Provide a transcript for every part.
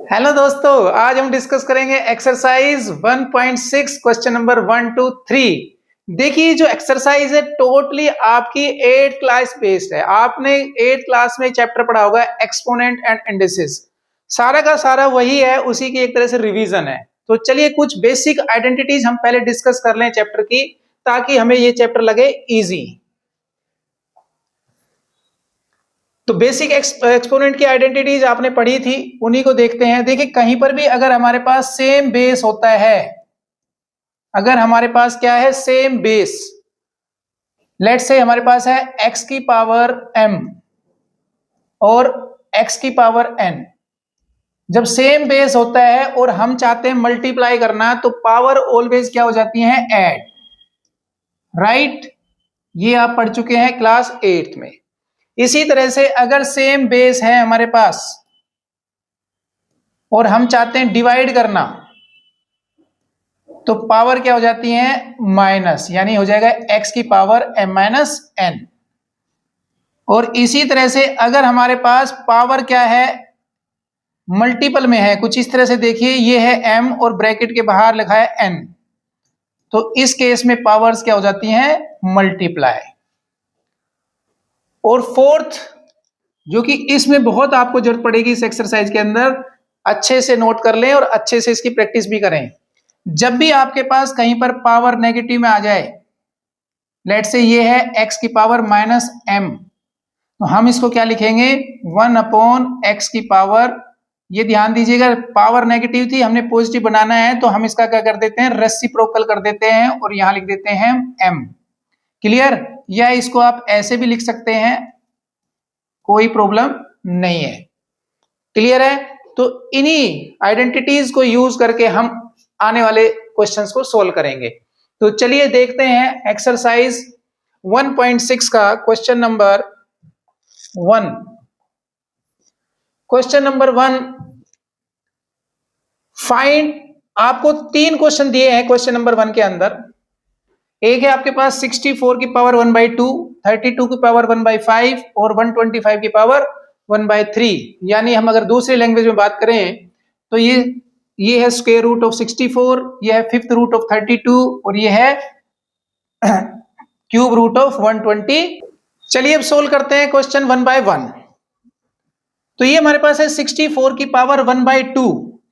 Hello दोस्तों, आज हम डिस्कस करेंगे एक्सरसाइज 1.6 क्वेश्चन नंबर 1 to 3। देखिए, जो एक्सरसाइज है टोटली आपकी 8th क्लास बेस्ड है। आपने 8th क्लास में चैप्टर पढ़ा होगा एक्सपोनेंट एंड इंडिसेस। सारा का सारा वही है, उसी की एक तरह से रिवीजन है। तो चलिए कुछ बेसिक आइडेंटिटीज हम पहले डिस्कस कर लें चैप्टर की, ताकि हमें ये चैप्टर लगे इजी। तो बेसिक एक्सपोनेंट की आइडेंटिटीज आपने पढ़ी थी, उन्हीं को देखते हैं। देखिए, कहीं पर भी अगर हमारे पास सेम बेस होता है, अगर हमारे पास क्या है, सेम बेस, लेट्स से हमारे पास है x की पावर m और x की पावर n। जब सेम बेस होता है और हम चाहते हैं मल्टीप्लाई करना, तो पावर ऑलवेज क्या हो जाती है, ऐड। राइट, ये आप पढ़ चुके हैं क्लास 8th में। इसी तरह से अगर सेम बेस है हमारे पास और हम चाहते हैं डिवाइड करना, तो पावर क्या हो जाती है, माइनस, यानी हो जाएगा x की पावर m माइनस n। और इसी तरह से अगर हमारे पास पावर क्या है, मल्टीपल में है, कुछ इस तरह से देखिए, ये है m और ब्रैकेट के बाहर लिखा है n, तो इस केस में पावर्स क्या हो जाती हैं, मल्टीप्लाई। और फोर्थ, जो कि इसमें बहुत आपको जरूरत पड़ेगी इस एक्सरसाइज के अंदर, अच्छे से नोट कर लें और अच्छे से इसकी प्रैक्टिस भी करें। जब भी आपके पास कहीं पर पावर नेगेटिव में आ जाए, लेट से ये है x की पावर माइनस m, तो हम इसको क्या लिखेंगे, 1 अपॉन x की पावर। ये ध्यान दीजिएगा, पावर नेगेटिव थी, हमने पॉजिटिव बनाना है, तो हम इसका क्या कर देते हैं, रेसिप्रोकल कर देते हैं और यहां लिख देते हैं m। क्लियर? या इसको आप ऐसे भी लिख सकते हैं, कोई प्रॉब्लम नहीं है। क्लियर है? तो इन्हीं आइडेंटिटीज को यूज करके हम आने वाले क्वेश्चंस को सोल्व करेंगे। तो चलिए देखते हैं एक्सरसाइज 1.6 का question number 1। Question number 1, find. आपको 3 क्वेश्चन दिए हैं क्वेश्चन नंबर 1 के अंदर। एक है आपके पास 64 की पावर 1/2, 32 की पावर 1/5 और 125 की पावर 1/3। यानी हम अगर दूसरी लैंग्वेज में बात करें तो ये है स्क्वायर रूट ऑफ 64, ये है फिफ्थ रूट ऑफ 32 और ये है क्यूब रूट ऑफ 120। चलिए अब सोल्व करते हैं क्वेश्चन 1 by 1। तो ये हमारे पास है 64 की पावर 1/2।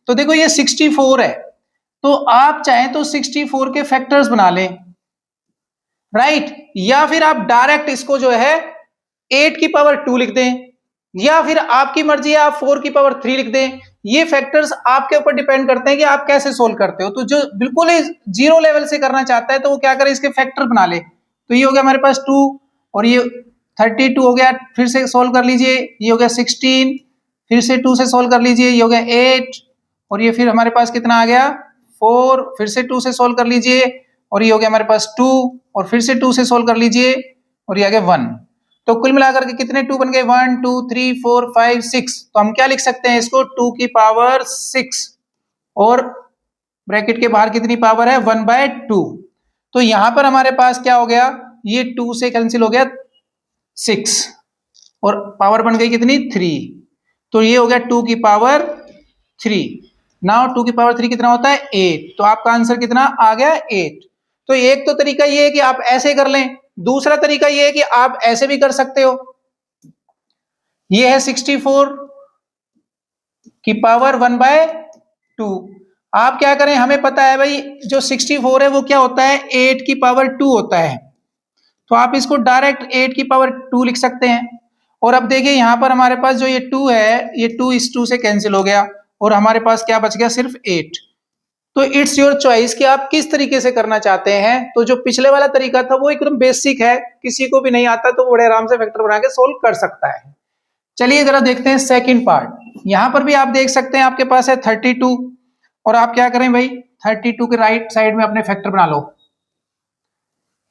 तो देखो ये 64 है, तो आप चाहें तो 64 के फैक्टर्स बना लें, राइट। या फिर आप डायरेक्ट इसको जो है 8 की पावर 2 लिख दें, या फिर आपकी मर्जी है आप 4 की पावर 3 लिख दें। ये फैक्टर्स आपके ऊपर डिपेंड करते हैं कि आप कैसे सोल्व करते हो। तो जो बिल्कुल ही जीरो लेवल से करना चाहता है तो वो क्या करे, इसके फैक्टर बना ले। तो ये हो गया हमारे पास 2 और ये 32 हो गया, फिर से सोल्व कर लीजिए, ये हो गया 16, फिर से 2 से सोल्व कर लीजिए, ये हो गया 8 और ये फिर हमारे पास कितना आ गया 4, फिर से 2 से सोल्व कर लीजिए और ये हो गया हमारे पास 2 और फिर से 2 से सोल्व कर लीजिए और ये आ गया 1। तो कुल मिलाकर के कितने 2 बन गए, 1 2 3 4 5 6। तो हम क्या लिख सकते हैं इसको, 2 की पावर 6 और ब्रैकेट के बाहर कितनी पावर है, 1/2। तो यहां पर हमारे पास क्या हो गया, ये 2 से कैंसिल हो गया 6 और पावर बन गई कितनी 3। तो ये हो गया 2 की पावर 3। नाउ 2 की पावर 3 कितना होता है 8। तो आपका आंसर कितना आ गया 8। तो एक तो तरीका ये है कि आप ऐसे कर लें, दूसरा तरीका ये है कि आप ऐसे भी कर सकते हो। ये है 64 की पावर 1/2। आप क्या करें, हमें पता है भाई जो 64 है वो क्या होता है, 8 की पावर 2 होता है। तो आप इसको डायरेक्ट 8 की पावर 2 लिख सकते हैं। और अब देखिए यहां पर हमारे पास जो ये 2 है, ये 2 इस 2 से कैंसिल हो गया और हमारे पास क्या बच गया, सिर्फ 8। तो इट्स योर चॉइस कि आप किस तरीके से करना चाहते हैं। तो जो पिछले वाला तरीका था वो एकदम बेसिक है, किसी को भी नहीं आता तो बड़े आराम से फैक्टर बना के सोल्व कर सकता है। चलिए जरा देखते हैं सेकंड पार्ट। यहां पर भी आप देख सकते हैं आपके पास है 32 और आप क्या करें भाई, 32 के राइट साइड में अपने फैक्टर बना लो।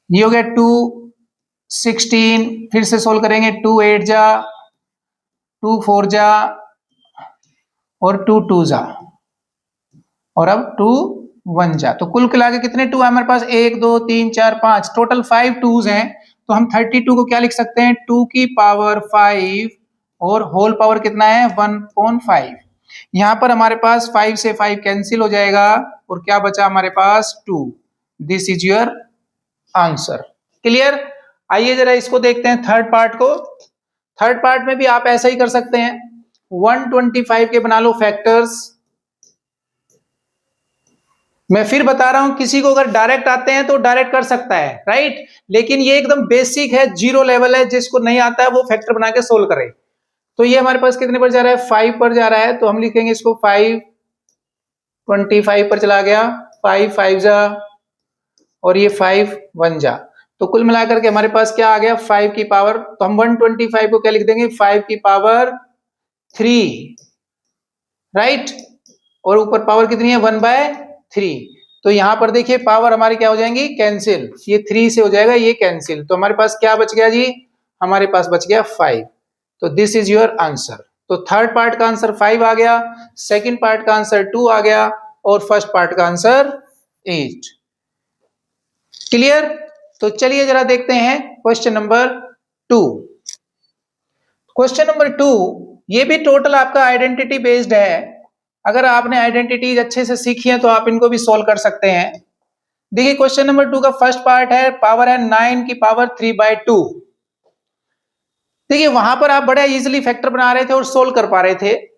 ये हो गया 2 16, फिर से सोल्व करेंगे, 2 8 जा, 2 4 जा और 2 2 जा और अब 2 1 जा। तो कुल मिला के कितने 2 है हमारे पास, 1 2 3 4 5, टोटल 5 2s हैं। तो हम 32 को क्या लिख सकते हैं, 2 की पावर 5 और होल पावर कितना है 1/5। यहां पर हमारे पास 5 से 5 कैंसिल हो जाएगा और क्या बचा हमारे पास 2। This is your answer. Clear? आइए जरा इसको देखते हैं थर्ड पार्ट को। थर्ड पार्ट में भी आप ऐसा ही कर सकते हैं, 125 के बना लो फैक्टर्स। मैं फिर बता रहा हूं, किसी को अगर डायरेक्ट आते हैं तो डायरेक्ट कर सकता है, राइट, लेकिन ये एकदम बेसिक है, जीरो लेवल है, जिसको नहीं आता है वो फैक्टर बना के सोल्व करे। तो ये हमारे पास कितने पर जा रहा है, 5 पर जा रहा है, तो हम लिखेंगे इसको 525 पर चला गया, 5 5 जा और ये 5 1 जा, तो कुल मिलाकर के हमारे पास क्या आ गया, 5 की पावर, तो हम 125 को क्या लिख देंगे, 5 की पावर 3, राइट, और ऊपर पावर कितनी है, 1/3। तो यहां पर देखिए पावर हमारी क्या हो जाएंगी, कैंसिल, ये 3 से हो जाएगा ये कैंसिल, तो हमारे पास क्या बच गया जी, हमारे पास बच गया 5। तो दिस इज योर आंसर। तो थर्ड पार्ट का आंसर 5 आ गया, सेकंड पार्ट का आंसर 2 आ गया और फर्स्ट पार्ट का आंसर 8। क्लियर? तो चलिए जरा देखते हैं क्वेश्चन नंबर 2। क्वेश्चन नंबर 2 ये भी टोटल आपका आइडेंटिटी बेस्ड है। अगर आपने आइडेंटिटीज अच्छे से सीखी है तो आप इनको भी सॉल्व कर सकते हैं। देखिए क्वेश्चन नंबर 2 का फर्स्ट पार्ट है, पावर है 9 की पावर 3/2। देखिए वहां पर आप बड़ा इजीली फैक्टर बना रहे थे और सोल्व कर पा रहे थे,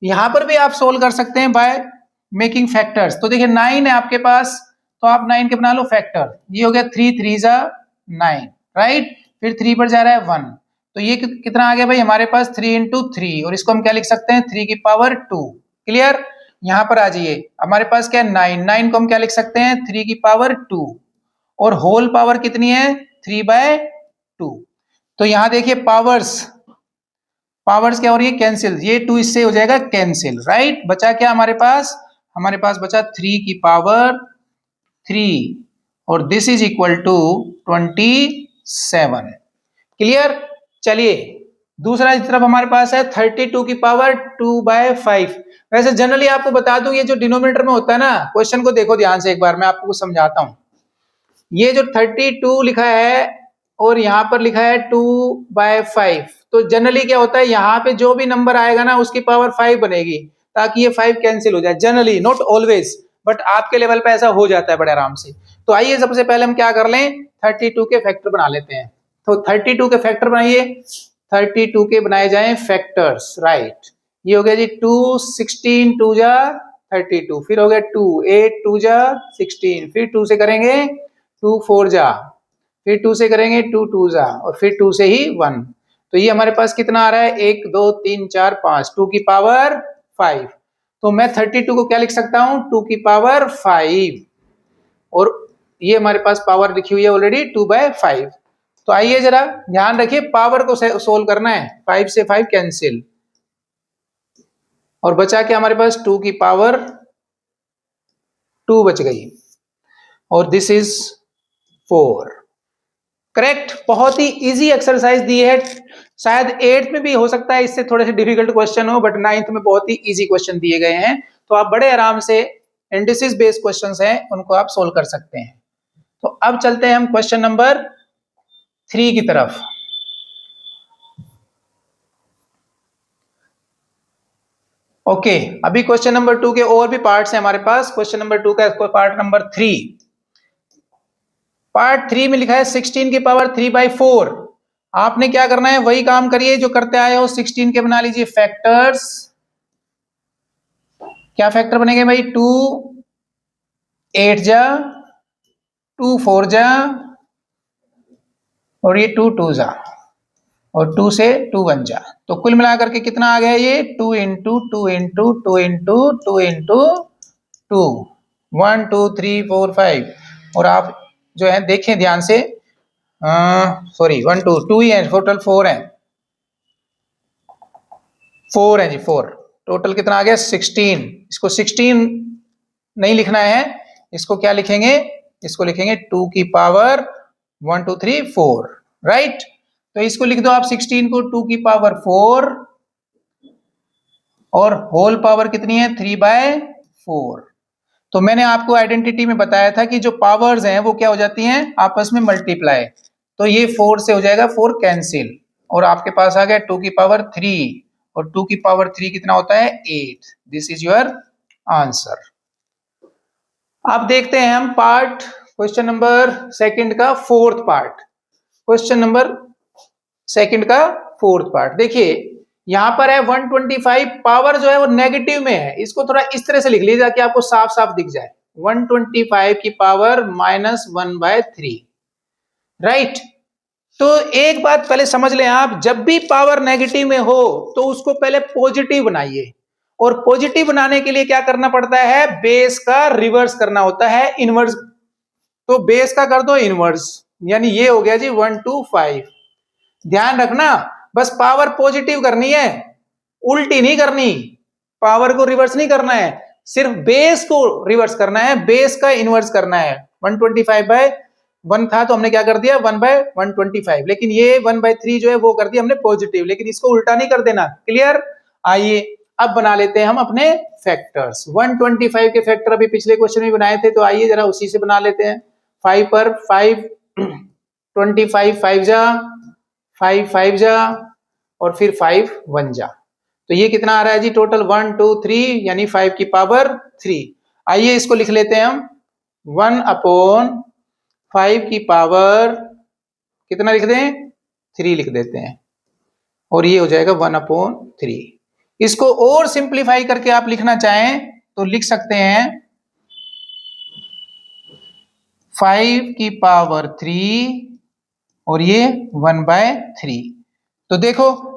यहां पर भी आप सोल्व कर सकते हैं बाय मेकिंग फैक्टर्स। तो देखिए 9 है आपके पास, तो आप 9 के बना लो फैक्टर, ये हो गया 3 3 जा 9, राइट, फिर 3 पर जा रहा है 1, तो ये कितना आ गया भाई हमारे पास 3 into 3, और इसको हम क्या लिख सकते हैं 3 की पावर 2। क्लियर? यहां पर आ जाइए, हमारे पास क्या है 9 को हम क्या लिख सकते हैं 3 की पावर 2, और होल पावर कितनी है 3/2। तो यहां देखिए पावर्स क्या हो रही है, कैंसिल, ये 2 इससे हो जाएगा कैंसिल, राइट, बचा क्या हमारे पास बचा 3 की पावर 3, और this is equal to 27। Clear? चलिए दूसरा इस तरफ हमारे पास है 32 की पावर 2/5। वैसे जनरली आपको बता दूं, ये जो डिनोमिनेटर में होता है ना, क्वेश्चन को देखो ध्यान से एक बार, मैं आपको समझाता हूं। ये जो 32 लिखा है और यहाँ पर लिखा है 2/5, तो जनरली क्या होता है, यहाँ पे जो भी नंबर आएगा ना उसकी पावर 5 बनेगी, ताकि ये 5 कैंसिल हो जाए। जनरली, नॉट ऑलवेज, बट आपके लेवल पे ऐसा हो जाता है बड़े आराम से। तो आइए सबसे पहले हम क्या कर लें, 32 के फैक्टर बना लेते हैं। तो 32 के फैक्टर बनाइए, 32 के बनाए जाएं फैक्टर्स, राइट। ये हो गया जी 2 16 2 जा 32, फिर हो गया 2 8 2 जा 16, फिर 2 से करेंगे 2 4 जा, फिर 2 से करेंगे 2 2 जा, और फिर 2 से ही 1। तो ये हमारे पास कितना आ रहा है 1 2 3 4 5, 2 की पावर 5। तो मैं 32 को क्या लिख सकता हूं 2 की पावर 5, और ये हमारे पास पावर लिखी हुई है ऑलरेडी 2/5। तो आइए जरा ध्यान रखिए, पावर को सोल्व करना है, 5 से 5 कैंसिल, और बचा क्या हमारे पास 2 की पावर 2 बच गई, और दिस इज 4। करेक्ट? बहुत ही इजी एक्सरसाइज दी है, शायद 8th में भी हो सकता है इससे थोड़े से डिफिकल्ट क्वेश्चन हो, बट 9th में बहुत ही इजी क्वेश्चन दिए गए हैं, तो आप बड़े आराम से इंडिसेस बेस्ड क्वेश्चंस हैं उनको आप सोल्व कर सकते हैं। तो अब चलते हैं हम क्वेश्चन नंबर 3 की तरफ। ओके, अभी क्वेश्चन नंबर 2 के और भी पार्ट्स हैं हमारे पास। क्वेश्चन नंबर 2 का पार्ट नंबर 3, पार्ट 3 में लिखा है 16 की पावर 3/4। आपने क्या करना है, वही काम करिए जो करते आए हो, 16 के बना लीजिए फैक्टर्स। क्या फैक्टर बनेंगे भाई, 2 8 जा, 2 4 जा, और ये 2 2 जा, और 2 से 2 1 जा, तो कुल मिलाकर के कितना आ गया ये 2 into 2 into 2 into 2 into 2, 1 2 3 4 5। और आप जो है देखें ध्यान से, सॉरी 1 2 2 ही है, टोटल 4 है, 4 है जी, 4 टोटल कितना आ गया 16। इसको 16 नहीं लिखना है, इसको क्या लिखेंगे, इसको लिखेंगे 2 की पावर 1 2 3 4, राइट। तो इसको लिख दो आप 16 को 2 की पावर 4, और होल पावर कितनी है 3/4। तो मैंने आपको आइडेंटिटी में बताया था कि जो पावर्स हैं वो क्या हो जाती हैं आपस में मल्टीप्लाई, तो ये 4 से हो जाएगा 4 कैंसिल, और आपके पास आ गया 2 की पावर 3, और 2 की पावर 3 कितना होता है 8। This is your answer. अब देखते हैं हम पार्ट क्वेश्चन नंबर सेकंड का fourth part. Question number second का फोर्थ पार्ट देखिए, यहां पर है 125, पावर जो है वो नेगेटिव में है। इसको थोड़ा इस तरह से लिख लीजिए ताकि आपको साफ साफ दिख जाए। 125 की पावर -1/3, राइट। तो एक बात पहले समझ लें आप, जब भी पावर नेगेटिव में हो तो उसको पहले पॉजिटिव बनाइए, और पॉजिटिव बनाने के लिए क्या करना पड़ता है, बेस का रिवर्स करना होता है, इनवर्स। तो बेस का कर दो इनवर्स, यानी ये हो गया जी 125। ध्यान रखना, बस पावर पॉजिटिव करनी है, उल्टी नहीं करनी। पावर को रिवर्स नहीं करना है, सिर्फ बेस को रिवर्स करना है, बेस का इनवर्स करना है। 125/1 था तो हमने क्या कर दिया 1/125, लेकिन ये 1/3 जो है वो कर दिया हमने पॉजिटिव, लेकिन इसको उल्टा नहीं कर देना। क्लियर। आइए अब बना लेते हैं हम अपने फैक्टर्स। 125 के फैक्टर अभी पिछले क्वेश्चन में बनाए थे, तो आइए जरा उसी से बना लेते हैं। 5 पर 5, 25 5 जा, 5 5 जा, और फिर 5 1 जा। तो ये कितना आ रहा है जी टोटल 1 2 3, यानी 5 की पावर 3। आइए इसको लिख लेते हैं हम, 1/5 की पावर कितना लिख दें 3 लिख देते हैं, और ये हो जाएगा 1/3। इसको और सिंप्लीफाई करके आप लिखना चाहें तो लिख सकते हैं 5 की पावर 3 और ये 1/3। तो देखो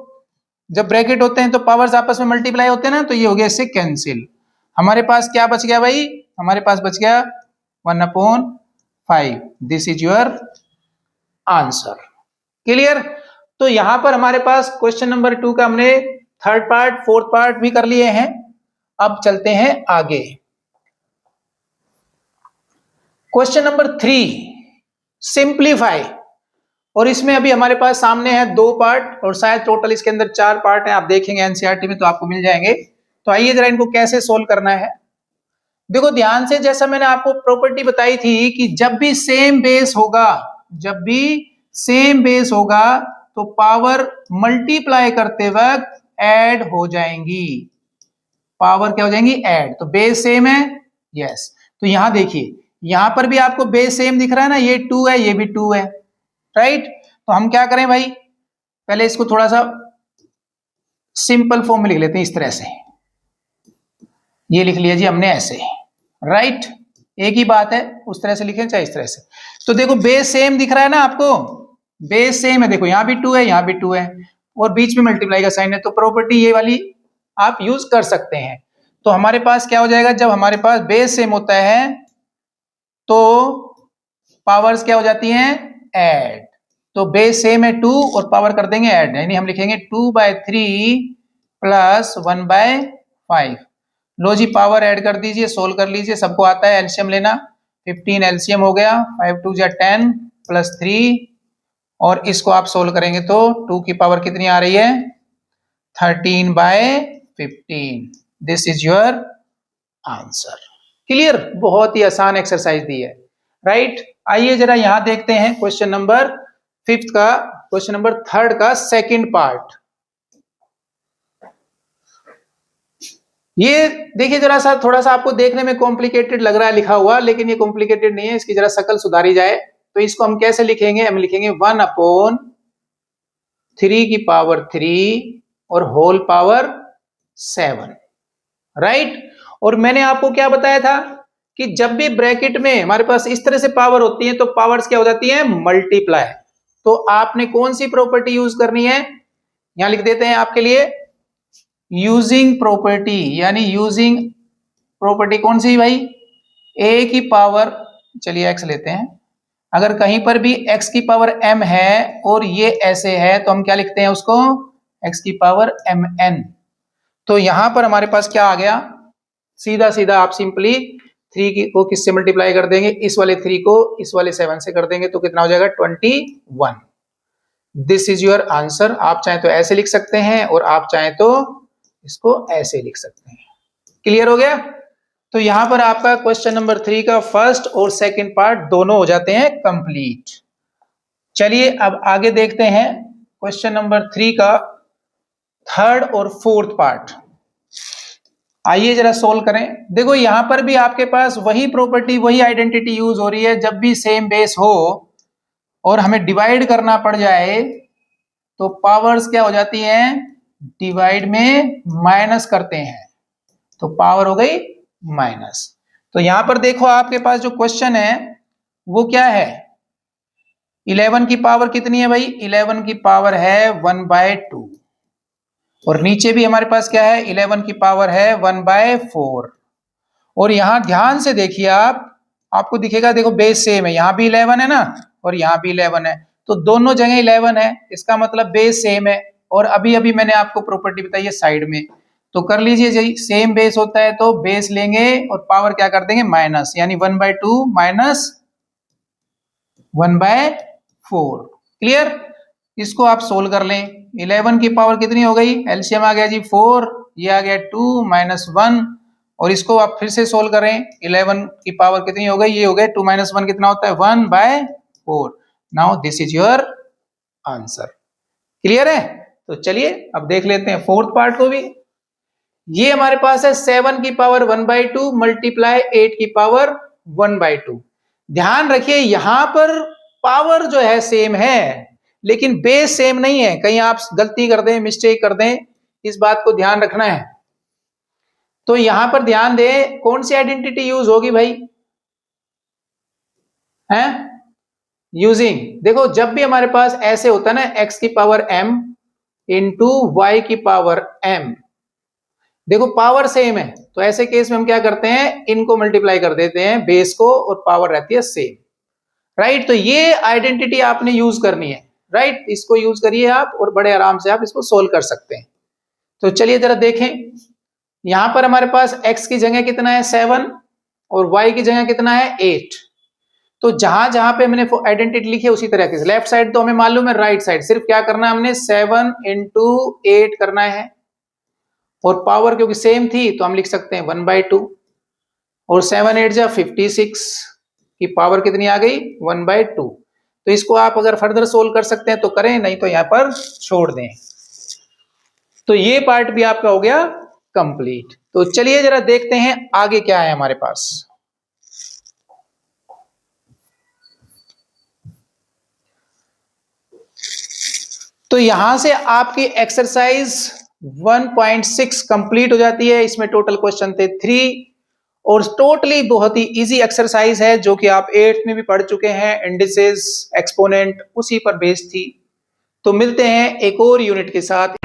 जब ब्रैकेट होते हैं तो पावर्स आपस में मल्टीप्लाई होते हैं ना, तो ये हो गया इससे कैंसिल। हमारे पास क्या बच गया भाई, हमारे पास बच गया 1/5। This is your answer. Clear. तो यहां पर हमारे पास क्वेश्चन नंबर 2 का हमने थर्ड पार्ट फोर्थ पार्ट भी कर लिए हैं। अब चलते हैं आगे। क्वेश्चन नंबर 3 सिंप्लीफाई, और इसमें अभी हमारे पास सामने है 2 पार्ट, और शायद टोटल इसके अंदर 4 पार्ट हैं। आप देखेंगे एनसीईआरटी में तो आपको मिल जाएंगे। तो आइए जरा इनको कैसे सोल्व करना है। देखो ध्यान से, जैसा मैंने आपको प्रॉपर्टी बताई थी कि जब भी सेम बेस होगा, जब भी सेम बेस होगा तो पावर मल्टीप्लाई करते वक्त ऐड हो जाएंगी। पावर क्या हो जाएंगी, ऐड। तो बेस सेम है, यस। तो यहां देखिए, यहां पर भी आपको बेस सेम दिख रहा है ना, ये 2 है, ये भी 2 है, राइट। तो हम क्या करें भाई, पहले इसको थोड़ा सा सिंपल फॉर्म में लिख लेते हैं, इस तरह से। ये लिख लिया जी हमने ऐसे, राइट। एक ही बात है, उस तरह से लिखें चाहे इस तरह से। तो देखो बेस सेम दिख रहा है ना आपको, बेस सेम है। देखो यहां भी 2 है, यहां भी 2 है, और बीच में मल्टीप्लाई का साइन है। तो प्रॉपर्टी ये वाली आप यूज कर सकते हैं। तो हमारे पास क्या हो जाएगा, जब हमारे पास बेस सेम होता है तो पावर्स क्या हो जाती हैं, ऐड। तो बेस सेम है 2 और पावर कर देंगे ऐड, यानी हम लिखेंगे 2/3 प्लस 1/5। लो जी पावर ऐड कर दीजिए, सोल्व कर लीजिए, सबको आता है एलसीएम लेना। 15 एलसीएम हो गया, 5 2 जा 10 प्लस 3, और इसको आप सोल्व करेंगे तो 2 की पावर कितनी आ रही है 13/15। This is your answer. Clear. बहुत ही आसान एक्सरसाइज दी है, राइट। आइए जरा यहां देखते हैं क्वेश्चन नंबर 5 का, क्वेश्चन नंबर 3 का सेकंड पार्ट। ये देखिए जरा सा, थोड़ा सा आपको देखने में कॉम्प्लिकेटेड लग रहा है लिखा हुआ, लेकिन ये कॉम्प्लिकेटेड नहीं है, इसकी जरा शक्ल सुधारी जाए। तो इसको हम कैसे लिखेंगे, हम लिखेंगे 1/3 की पावर 3 और होल पावर 7, राइट। और मैंने आपको क्या बताया था कि जब भी ब्रैकेट में हमारे पास इस तरह से पावर होती है तो पावर्स क्या हो जाती है, मल्टीप्लाई। तो आपने कौन सी प्रॉपर्टी यूज करनी है, यहां लिख देते हैं आपके लिए, यूजिंग प्रॉपर्टी। यानी यूजिंग प्रॉपर्टी कौन सी भाई, ए की पावर, चलिए एक्स लेते हैं। अगर कहीं पर भी x की पावर m है और ये ऐसे है तो हम क्या लिखते हैं उसको, x की पावर mn। तो यहां पर हमारे पास क्या आ गया, सीधा सीधा आप सिंपली 3 को किससे मल्टीप्लाई कर देंगे, इस वाले 3 को इस वाले 7 से कर देंगे, तो कितना हो जाएगा 21। This is your answer. आप चाहें तो ऐसे लिख सकते हैं और आप चाहें तो इसको ऐसे लिख सकते हैं। क्लियर हो गया। तो यहां पर आपका क्वेश्चन नंबर 3 का फर्स्ट और सेकंड पार्ट दोनों हो जाते हैं कंप्लीट। चलिए अब आगे देखते हैं क्वेश्चन नंबर 3 का थर्ड और फोर्थ पार्ट। आइए जरा सोल्व करें। देखो यहां पर भी आपके पास वही प्रॉपर्टी, वही आइडेंटिटी यूज हो रही है। जब भी सेम बेस हो और हमें डिवाइड करना पड़ जाए तो पावर्स क्या हो जाती हैं, डिवाइड में माइनस करते हैं, तो पावर हो गई माइनस। तो यहां पर देखो आपके पास जो क्वेश्चन है वो क्या है, 11 की पावर कितनी है भाई, 11 की पावर है 1/2। और नीचे भी हमारे पास क्या है, 11 की पावर है 1/4। और यहां ध्यान से देखिए आप, आपको दिखेगा, देखो बेस सेम है, यहां भी 11 है ना और यहां भी 11 है, तो दोनों जगह 11 है, इसका मतलब बेस सेम है। और अभी अभी मैंने आपको प्रॉपर्टी बताई है साइड में, तो कर लीजिए जी, सेम बेस होता है तो बेस लेंगे और पावर क्या कर देंगे माइनस, यानी 1/2 माइनस 1/4। क्लियर। इसको आप सोल्व कर लें। 11 की पावर कितनी हो गई, एलसीएम आ गया जी 4, ये आ गया 2 माइनस 1। और इसको आप फिर से सोल्व करें, 11 की पावर कितनी हो गई, ये हो गया 2 माइनस 1 कितना होता है 1/4। Now this is your answer. Clear है। तो चलिए अब देख लेते हैं फोर्थ पार्ट को भी। ये हमारे पास है 7 की पावर 1/2 मल्टीप्लाई 8 की पावर 1/2। ध्यान रखिए यहां पर पावर जो है सेम है लेकिन बेस सेम नहीं है, कहीं आप गलती कर दें, मिस्टेक कर दें, इस बात को ध्यान रखना है। तो यहां पर ध्यान दें कौन सी आइडेंटिटी यूज होगी भाई, है यूजिंग। देखो जब भी हमारे पास ऐसे होता है ना, x की पावर m इंटू वाई की पावर m, देखो पावर सेम है तो ऐसे केस में हम क्या करते हैं, इनको मल्टीप्लाई कर देते हैं बेस को और पावर रहती है सेम। राइट, तो ये आइडेंटिटी आपने यूज करनी है। राइट, इसको यूज करिए आप और बड़े आराम से आप इसको सोल्व कर सकते हैं। तो चलिए जरा देखें, यहां पर हमारे पास x की जगह कितना है 7 और y की जगह कितना है 8। तो जहां जहां पे मैंने आइडेंटिटी लिखी है उसी तरह से, लेफ्ट साइड तो हमें मालूम है, राइट साइड सिर्फ क्या करना है हमने 7 इंटू 8 करना है। और पावर क्योंकि सेम थी तो हम लिख सकते हैं 1/2। और 7 8 जा 56 की पावर कितनी आ गई 1/2। तो इसको आप अगर फर्दर सोल्व कर सकते हैं तो करें, नहीं तो यहां पर छोड़ दें। तो ये पार्ट भी आपका हो गया कंप्लीट। तो चलिए जरा देखते हैं आगे क्या है हमारे पास। तो यहां से आपकी एक्सरसाइज 1.6 कंप्लीट हो जाती है। इसमें टोटल क्वेश्चन थे 3 और टोटली बहुत ही इजी एक्सरसाइज है जो कि आप 8th में भी पढ़ चुके हैं। इंडिसेस, एक्सपोनेंट उसी पर बेस्ड थी। तो मिलते हैं एक और यूनिट के साथ।